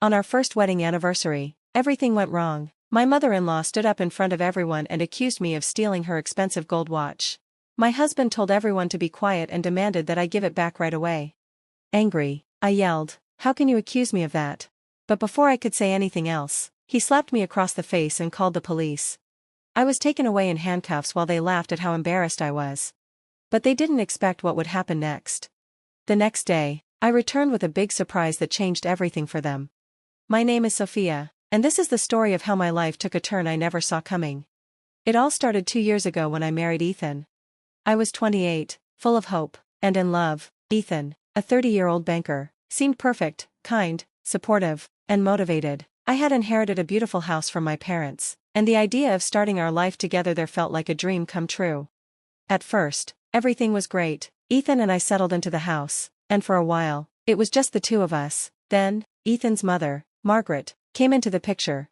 On our first wedding anniversary, everything went wrong. My mother-in-law stood up in front of everyone and accused me of stealing her expensive gold watch. My husband told everyone to be quiet and demanded that I give it back right away. Angry, I yelled, "How can you accuse me of that?" But before I could say anything else, he slapped me across the face and called the police. I was taken away in handcuffs while they laughed at how embarrassed I was. But they didn't expect what would happen next. The next day, I returned with a big surprise that changed everything for them. My name is Sophia, and this is the story of how my life took a turn I never saw coming. It all started 2 years ago when I married Ethan. I was 28, full of hope, and in love. Ethan, a 30-year-old banker, seemed perfect, kind, supportive, and motivated. I had inherited a beautiful house from my parents, and the idea of starting our life together there felt like a dream come true. At first, everything was great. Ethan and I settled into the house, and for a while, it was just the two of us. Then, Ethan's mother, Margaret, came into the picture.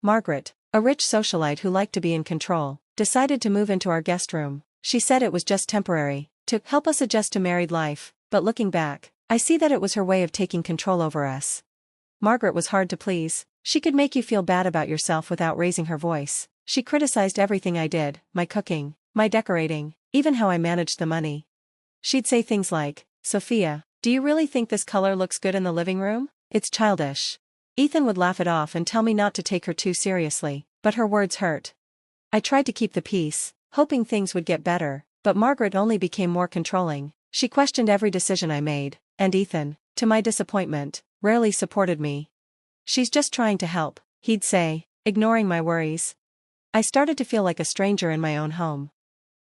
Margaret, a rich socialite who liked to be in control, decided to move into our guest room. She said it was just temporary, to help us adjust to married life, but looking back, I see that it was her way of taking control over us. Margaret was hard to please. She could make you feel bad about yourself without raising her voice. She criticized everything I did, my cooking, my decorating, even how I managed the money. She'd say things like, "Sophia, do you really think this color looks good in the living room? It's childish." Ethan would laugh it off and tell me not to take her too seriously, but her words hurt. I tried to keep the peace, hoping things would get better, but Margaret only became more controlling. She questioned every decision I made, and Ethan, to my disappointment, rarely supported me. "She's just trying to help," he'd say, ignoring my worries. I started to feel like a stranger in my own home.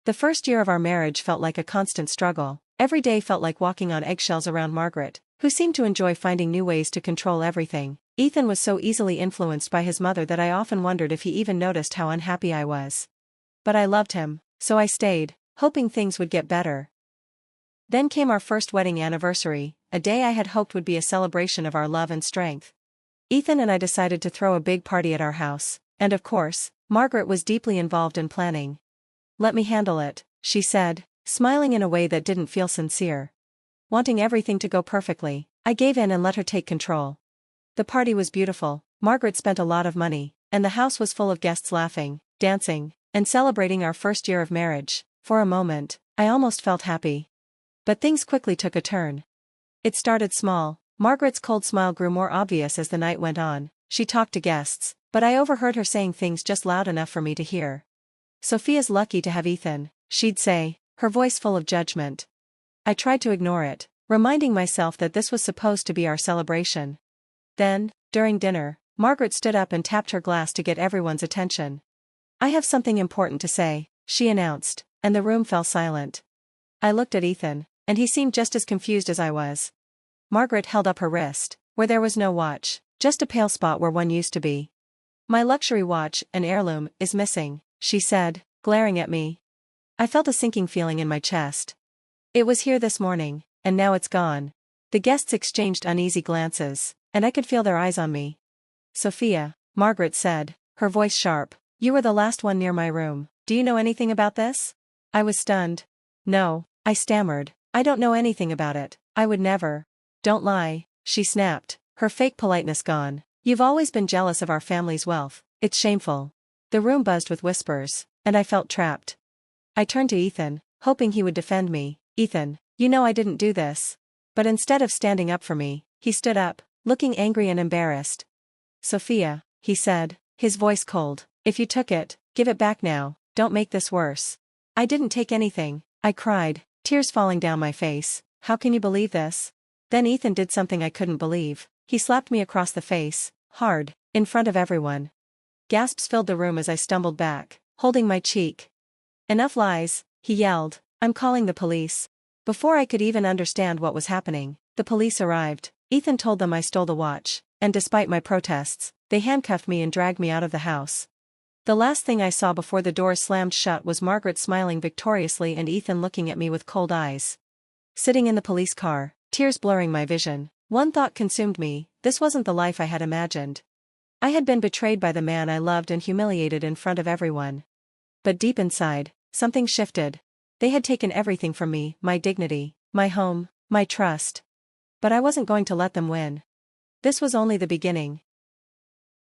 The first year of our marriage felt like a constant struggle. Every day felt like walking on eggshells around Margaret, who seemed to enjoy finding new ways to control everything. Ethan was so easily influenced by his mother that I often wondered if he even noticed how unhappy I was. But I loved him, so I stayed, hoping things would get better. Then came our first wedding anniversary, a day I had hoped would be a celebration of our love and strength. Ethan and I decided to throw a big party at our house, and of course, Margaret was deeply involved in planning. "Let me handle it," she said, smiling in a way that didn't feel sincere. Wanting everything to go perfectly, I gave in and let her take control. The party was beautiful. Margaret spent a lot of money, and the house was full of guests laughing, dancing, and celebrating our first year of marriage. For a moment, I almost felt happy. But things quickly took a turn. It started small. Margaret's cold smile grew more obvious as the night went on. She talked to guests, but I overheard her saying things just loud enough for me to hear. "Sophia's lucky to have Ethan," she'd say, her voice full of judgment. I tried to ignore it, reminding myself that this was supposed to be our celebration. Then, during dinner, Margaret stood up and tapped her glass to get everyone's attention. "I have something important to say," she announced, and the room fell silent. I looked at Ethan, and he seemed just as confused as I was. Margaret held up her wrist, where there was no watch, just a pale spot where one used to be. "My luxury watch, an heirloom, is missing," she said, glaring at me. I felt a sinking feeling in my chest. "It was here this morning, and now it's gone." The guests exchanged uneasy glances, and I could feel their eyes on me. "Sophia," Margaret said, her voice sharp, "you were the last one near my room. Do you know anything about this?" I was stunned. "No," I stammered. "I don't know anything about it. I would never." "Don't lie," she snapped, her fake politeness gone. "You've always been jealous of our family's wealth. It's shameful." The room buzzed with whispers, and I felt trapped. I turned to Ethan, hoping he would defend me. "Ethan, you know I didn't do this." But instead of standing up for me, he stood up, looking angry and embarrassed. "Sophia," he said, his voice cold, "if you took it, give it back now. Don't make this worse." "I didn't take anything," I cried, tears falling down my face. "How can you believe this?" Then Ethan did something I couldn't believe. He slapped me across the face, hard, in front of everyone. Gasps filled the room as I stumbled back, holding my cheek. "Enough lies," he yelled. "I'm calling the police." Before I could even understand what was happening, the police arrived. Ethan told them I stole the watch, and despite my protests, they handcuffed me and dragged me out of the house. The last thing I saw before the doors slammed shut was Margaret smiling victoriously and Ethan looking at me with cold eyes. Sitting in the police car, tears blurring my vision, one thought consumed me: this wasn't the life I had imagined. I had been betrayed by the man I loved and humiliated in front of everyone. But deep inside, something shifted. They had taken everything from me: my dignity, my home, my trust. But I wasn't going to let them win. This was only the beginning.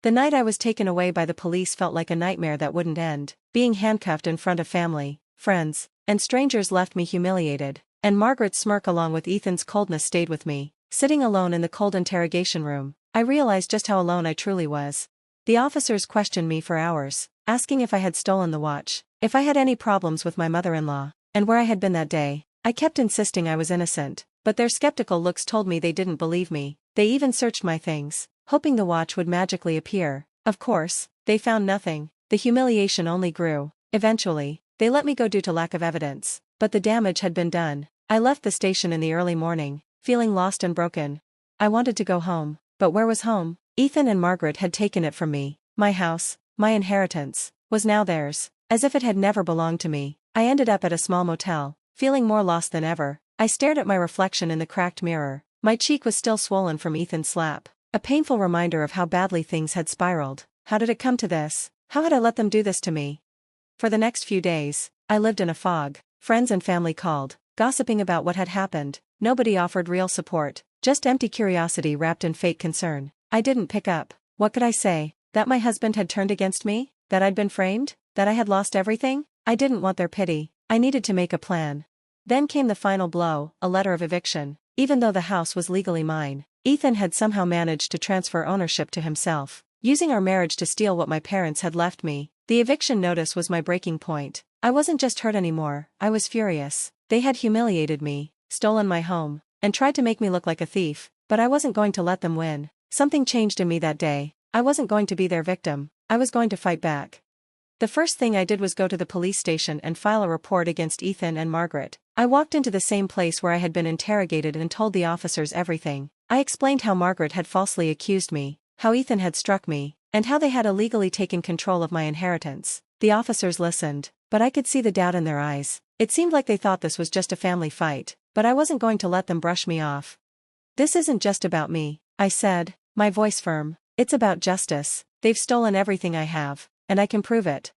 The night I was taken away by the police felt like a nightmare that wouldn't end. Being handcuffed in front of family, friends, and strangers left me humiliated, and Margaret's smirk along with Ethan's coldness stayed with me. Sitting alone in the cold interrogation room, I realized just how alone I truly was. The officers questioned me for hours, asking if I had stolen the watch, if I had any problems with my mother-in-law, and where I had been that day. I kept insisting I was innocent, but their skeptical looks told me they didn't believe me. They even searched my things, hoping the watch would magically appear. Of course, they found nothing. The humiliation only grew. Eventually, they let me go due to lack of evidence, but the damage had been done. I left the station in the early morning, feeling lost and broken. I wanted to go home, but where was home? Ethan and Margaret had taken it from me. My house, my inheritance, was now theirs, as if it had never belonged to me. I ended up at a small motel, feeling more lost than ever. I stared at my reflection in the cracked mirror. My cheek was still swollen from Ethan's slap, a painful reminder of how badly things had spiraled. How did it come to this? How had I let them do this to me? For the next few days, I lived in a fog. Friends and family called, gossiping about what had happened. Nobody offered real support, just empty curiosity wrapped in fake concern. I didn't pick up. What could I say? That my husband had turned against me? That I'd been framed? That I had lost everything? I didn't want their pity. I needed to make a plan. Then came the final blow, a letter of eviction. Even though the house was legally mine, Ethan had somehow managed to transfer ownership to himself, using our marriage to steal what my parents had left me. The eviction notice was my breaking point. I wasn't just hurt anymore, I was furious. They had humiliated me, stolen my home, and tried to make me look like a thief, but I wasn't going to let them win. Something changed in me that day. I wasn't going to be their victim, I was going to fight back. The first thing I did was go to the police station and file a report against Ethan and Margaret. I walked into the same place where I had been interrogated and told the officers everything. I explained how Margaret had falsely accused me, how Ethan had struck me, and how they had illegally taken control of my inheritance. The officers listened, but I could see the doubt in their eyes. It seemed like they thought this was just a family fight, but I wasn't going to let them brush me off. "This isn't just about me," I said, my voice firm. "It's about justice. They've stolen everything I have, and I can prove it."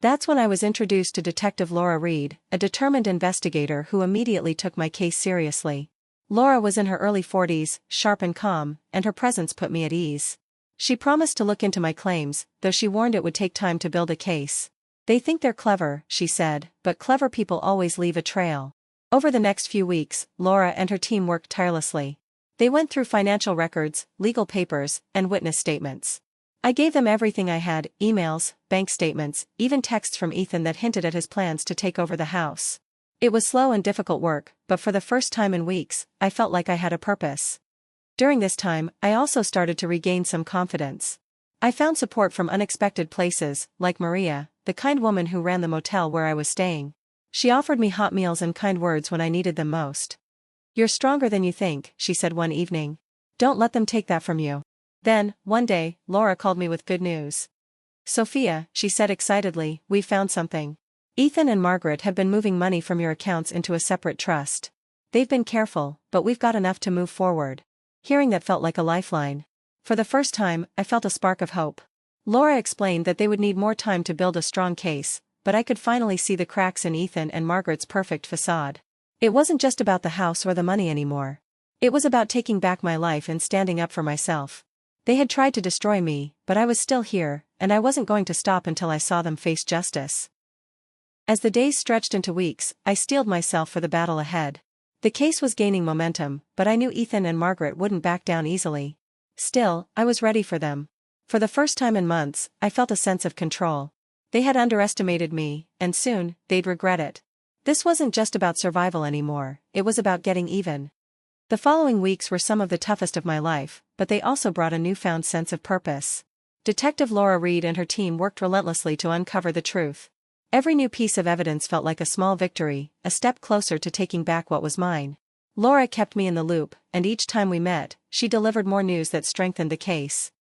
That's when I was introduced to Detective Laura Reed, a determined investigator who immediately took my case seriously. Laura was in her early 40s, sharp and calm, and her presence put me at ease. She promised to look into my claims, though she warned it would take time to build a case. "They think they're clever," she said, "but clever people always leave a trail." Over the next few weeks, Laura and her team worked tirelessly. They went through financial records, legal papers, and witness statements. I gave them everything I had: emails, bank statements, even texts from Ethan that hinted at his plans to take over the house. It was slow and difficult work, but for the first time in weeks, I felt like I had a purpose. During this time, I also started to regain some confidence. I found support from unexpected places, like Maria, the kind woman who ran the motel where I was staying. She offered me hot meals and kind words when I needed them most. "You're stronger than you think," she said one evening. "Don't let them take that from you." Then, one day, Laura called me with good news. "Sophia," she said excitedly, "we've found something. Ethan and Margaret have been moving money from your accounts into a separate trust. They've been careful, but we've got enough to move forward." Hearing that felt like a lifeline. For the first time, I felt a spark of hope. Laura explained that they would need more time to build a strong case, but I could finally see the cracks in Ethan and Margaret's perfect facade. It wasn't just about the house or the money anymore. It was about taking back my life and standing up for myself. They had tried to destroy me, but I was still here, and I wasn't going to stop until I saw them face justice. As the days stretched into weeks, I steeled myself for the battle ahead. The case was gaining momentum, but I knew Ethan and Margaret wouldn't back down easily. Still, I was ready for them. For the first time in months, I felt a sense of control. They had underestimated me, and soon, they'd regret it. This wasn't just about survival anymore, it was about getting even. The following weeks were some of the toughest of my life, but they also brought a newfound sense of purpose. Detective Laura Reed and her team worked relentlessly to uncover the truth. Every new piece of evidence felt like a small victory, a step closer to taking back what was mine. Laura kept me in the loop, and each time we met, she delivered more news that strengthened the case.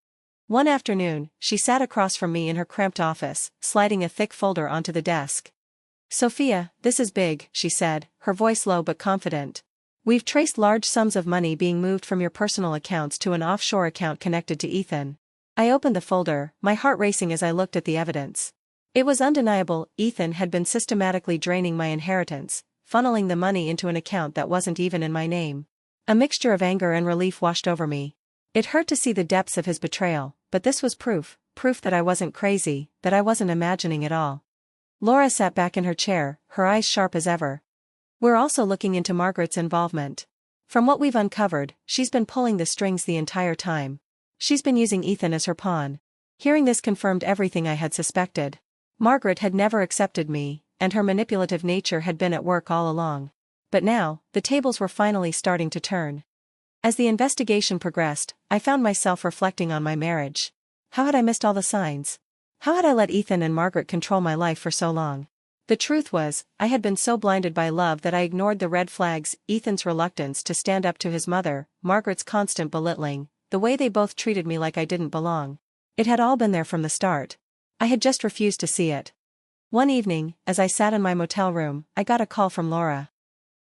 One afternoon, she sat across from me in her cramped office, sliding a thick folder onto the desk. "Sophia, this is big," she said, her voice low but confident. "We've traced large sums of money being moved from your personal accounts to an offshore account connected to Ethan." I opened the folder, my heart racing as I looked at the evidence. It was undeniable: Ethan had been systematically draining my inheritance, funneling the money into an account that wasn't even in my name. A mixture of anger and relief washed over me. It hurt to see the depths of his betrayal, but this was proof that I wasn't crazy, that I wasn't imagining it all. Laura sat back in her chair, her eyes sharp as ever. We're also looking into Margaret's involvement. From what we've uncovered, she's been pulling the strings the entire time. She's been using Ethan as her pawn. Hearing this confirmed everything I had suspected. Margaret had never accepted me, and her manipulative nature had been at work all along. But now, the tables were finally starting to turn. As the investigation progressed, I found myself reflecting on my marriage. How had I missed all the signs? How had I let Ethan and Margaret control my life for so long? The truth was, I had been so blinded by love that I ignored the red flags: Ethan's reluctance to stand up to his mother, Margaret's constant belittling, the way they both treated me like I didn't belong. It had all been there from the start. I had just refused to see it. One evening, as I sat in my motel room, I got a call from Laura.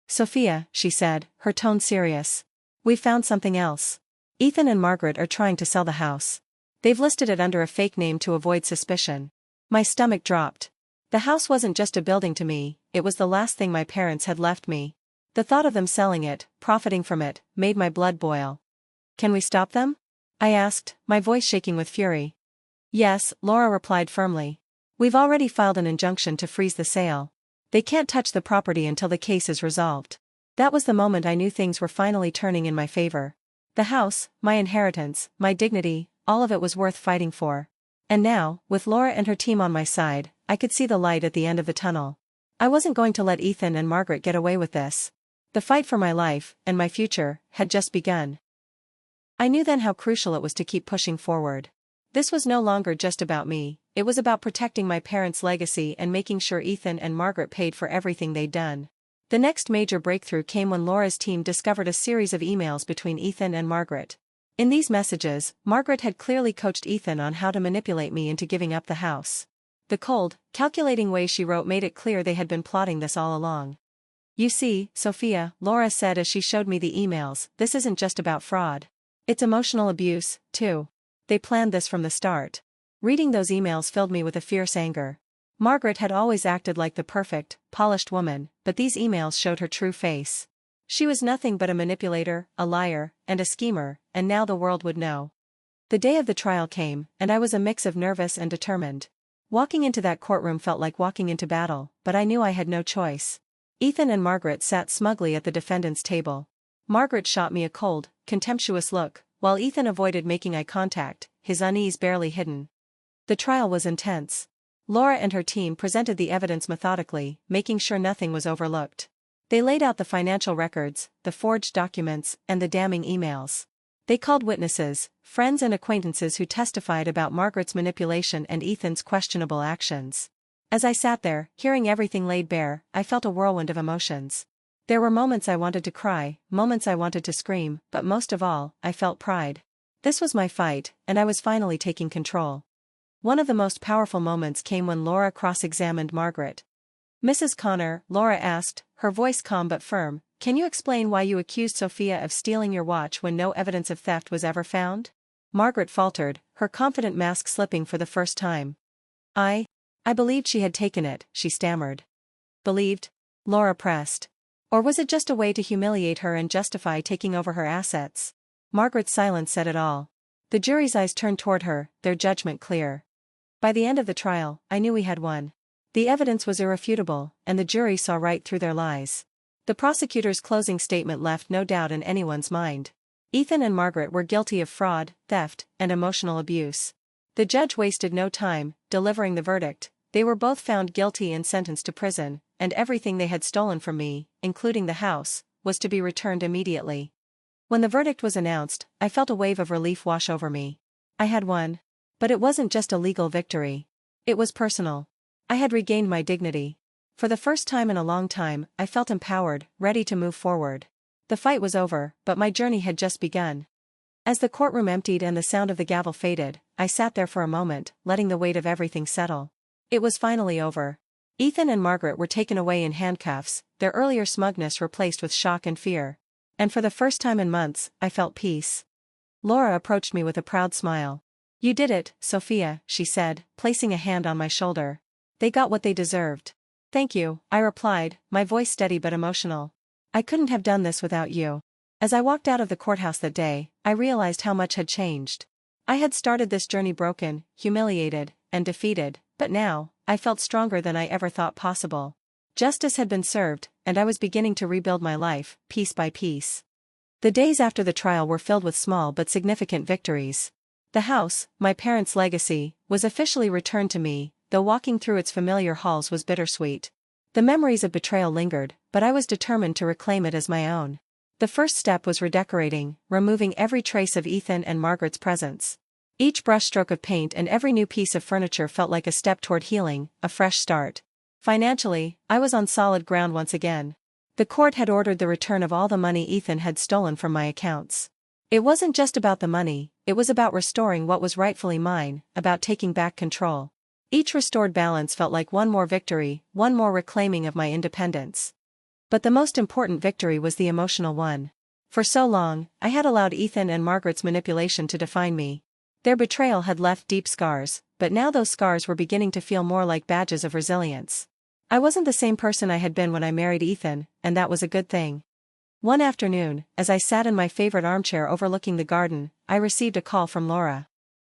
"Sophia," she said, her tone serious. "We found something else. Ethan and Margaret are trying to sell the house. They've listed it under a fake name to avoid suspicion." My stomach dropped. The house wasn't just a building to me, it was the last thing my parents had left me. The thought of them selling it, profiting from it, made my blood boil. "Can we stop them?" I asked, my voice shaking with fury. "Yes," Laura replied firmly. "We've already filed an injunction to freeze the sale. They can't touch the property until the case is resolved." That was the moment I knew things were finally turning in my favor. The house, my inheritance, my dignity, all of it was worth fighting for. And now, with Laura and her team on my side, I could see the light at the end of the tunnel. I wasn't going to let Ethan and Margaret get away with this. The fight for my life, and my future, had just begun. I knew then how crucial it was to keep pushing forward. This was no longer just about me, it was about protecting my parents' legacy and making sure Ethan and Margaret paid for everything they'd done. The next major breakthrough came when Laura's team discovered a series of emails between Ethan and Margaret. In these messages, Margaret had clearly coached Ethan on how to manipulate me into giving up the house. The cold, calculating way she wrote made it clear they had been plotting this all along. "You see, Sophia," Laura said as she showed me the emails, "this isn't just about fraud. It's emotional abuse, too. They planned this from the start." Reading those emails filled me with a fierce anger. Margaret had always acted like the perfect, polished woman, but these emails showed her true face. She was nothing but a manipulator, a liar, and a schemer, and now the world would know. The day of the trial came, and I was a mix of nervous and determined. Walking into that courtroom felt like walking into battle, but I knew I had no choice. Ethan and Margaret sat smugly at the defendant's table. Margaret shot me a cold, contemptuous look, while Ethan avoided making eye contact, his unease barely hidden. The trial was intense. Laura and her team presented the evidence methodically, making sure nothing was overlooked. They laid out the financial records, the forged documents, and the damning emails. They called witnesses, friends and acquaintances who testified about Margaret's manipulation and Ethan's questionable actions. As I sat there, hearing everything laid bare, I felt a whirlwind of emotions. There were moments I wanted to cry, moments I wanted to scream, but most of all, I felt pride. This was my fight, and I was finally taking control. One of the most powerful moments came when Laura cross-examined Margaret. "Mrs. Connor," Laura asked, her voice calm but firm, "can you explain why you accused Sophia of stealing your watch when no evidence of theft was ever found?" Margaret faltered, her confident mask slipping for the first time. I believed she had taken it," she stammered. "Believed?" Laura pressed. "Or was it just a way to humiliate her and justify taking over her assets?" Margaret's silence said it all. The jury's eyes turned toward her, their judgment clear. By the end of the trial, I knew we had won. The evidence was irrefutable, and the jury saw right through their lies. The prosecutor's closing statement left no doubt in anyone's mind. Ethan and Margaret were guilty of fraud, theft, and emotional abuse. The judge wasted no time, delivering the verdict. They were both found guilty and sentenced to prison, and everything they had stolen from me, including the house, was to be returned immediately. When the verdict was announced, I felt a wave of relief wash over me. I had won. But it wasn't just a legal victory. It was personal. I had regained my dignity. For the first time in a long time, I felt empowered, ready to move forward. The fight was over, but my journey had just begun. As the courtroom emptied and the sound of the gavel faded, I sat there for a moment, letting the weight of everything settle. It was finally over. Ethan and Margaret were taken away in handcuffs, their earlier smugness replaced with shock and fear. And for the first time in months, I felt peace. Laura approached me with a proud smile. "You did it, Sophia," she said, placing a hand on my shoulder. "They got what they deserved." "Thank you," I replied, my voice steady but emotional. "I couldn't have done this without you." As I walked out of the courthouse that day, I realized how much had changed. I had started this journey broken, humiliated, and defeated, but now, I felt stronger than I ever thought possible. Justice had been served, and I was beginning to rebuild my life, piece by piece. The days after the trial were filled with small but significant victories. The house, my parents' legacy, was officially returned to me, though walking through its familiar halls was bittersweet. The memories of betrayal lingered, but I was determined to reclaim it as my own. The first step was redecorating, removing every trace of Ethan and Margaret's presence. Each brushstroke of paint and every new piece of furniture felt like a step toward healing, a fresh start. Financially, I was on solid ground once again. The court had ordered the return of all the money Ethan had stolen from my accounts. It wasn't just about the money, it was about restoring what was rightfully mine, about taking back control. Each restored balance felt like one more victory, one more reclaiming of my independence. But the most important victory was the emotional one. For so long, I had allowed Ethan and Margaret's manipulation to define me. Their betrayal had left deep scars, but now those scars were beginning to feel more like badges of resilience. I wasn't the same person I had been when I married Ethan, and that was a good thing. One afternoon, as I sat in my favorite armchair overlooking the garden, I received a call from Laura.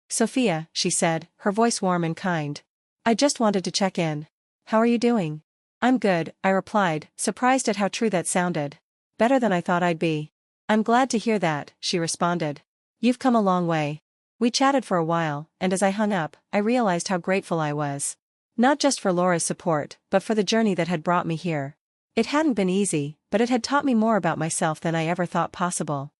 "Sophia," she said, her voice warm and kind. "I just wanted to check in. How are you doing?" "I'm good," I replied, surprised at how true that sounded. "Better than I thought I'd be." "I'm glad to hear that," she responded. "You've come a long way." We chatted for a while, and as I hung up, I realized how grateful I was. Not just for Laura's support, but for the journey that had brought me here. It hadn't been easy, but it had taught me more about myself than I ever thought possible.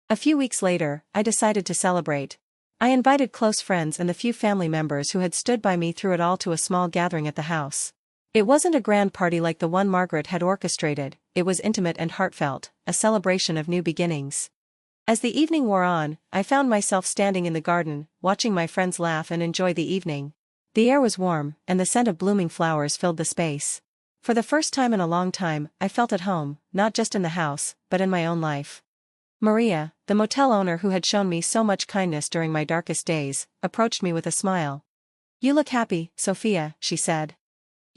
A few weeks later, I decided to celebrate. I invited close friends and the few family members who had stood by me through it all to a small gathering at the house. It wasn't a grand party like the one Margaret had orchestrated, it was intimate and heartfelt, a celebration of new beginnings. As the evening wore on, I found myself standing in the garden, watching my friends laugh and enjoy the evening. The air was warm, and the scent of blooming flowers filled the space. For the first time in a long time, I felt at home, not just in the house, but in my own life. Maria, the motel owner who had shown me so much kindness during my darkest days, approached me with a smile. "You look happy, Sophia," she said.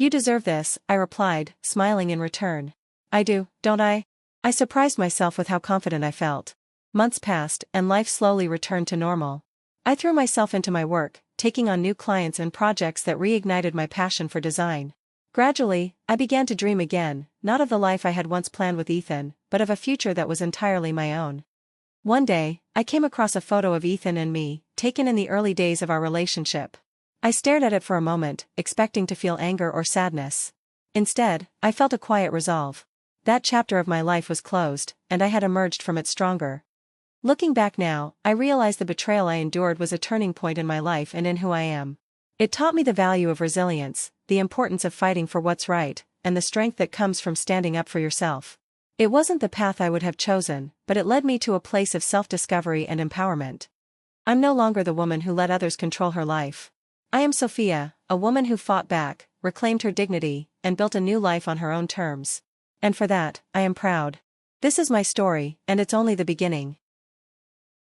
"You deserve this," I replied, smiling in return. "I do, don't I?" I surprised myself with how confident I felt. Months passed, and life slowly returned to normal. I threw myself into my work, taking on new clients and projects that reignited my passion for design. Gradually, I began to dream again, not of the life I had once planned with Ethan, but of a future that was entirely my own. One day, I came across a photo of Ethan and me, taken in the early days of our relationship. I stared at it for a moment, expecting to feel anger or sadness. Instead, I felt a quiet resolve. That chapter of my life was closed, and I had emerged from it stronger. Looking back now, I realize the betrayal I endured was a turning point in my life and in who I am. It taught me the value of resilience, the importance of fighting for what's right, and the strength that comes from standing up for yourself. It wasn't the path I would have chosen, but it led me to a place of self-discovery and empowerment. I'm no longer the woman who let others control her life. I am Sophia, a woman who fought back, reclaimed her dignity, and built a new life on her own terms. And for that, I am proud. This is my story, and it's only the beginning.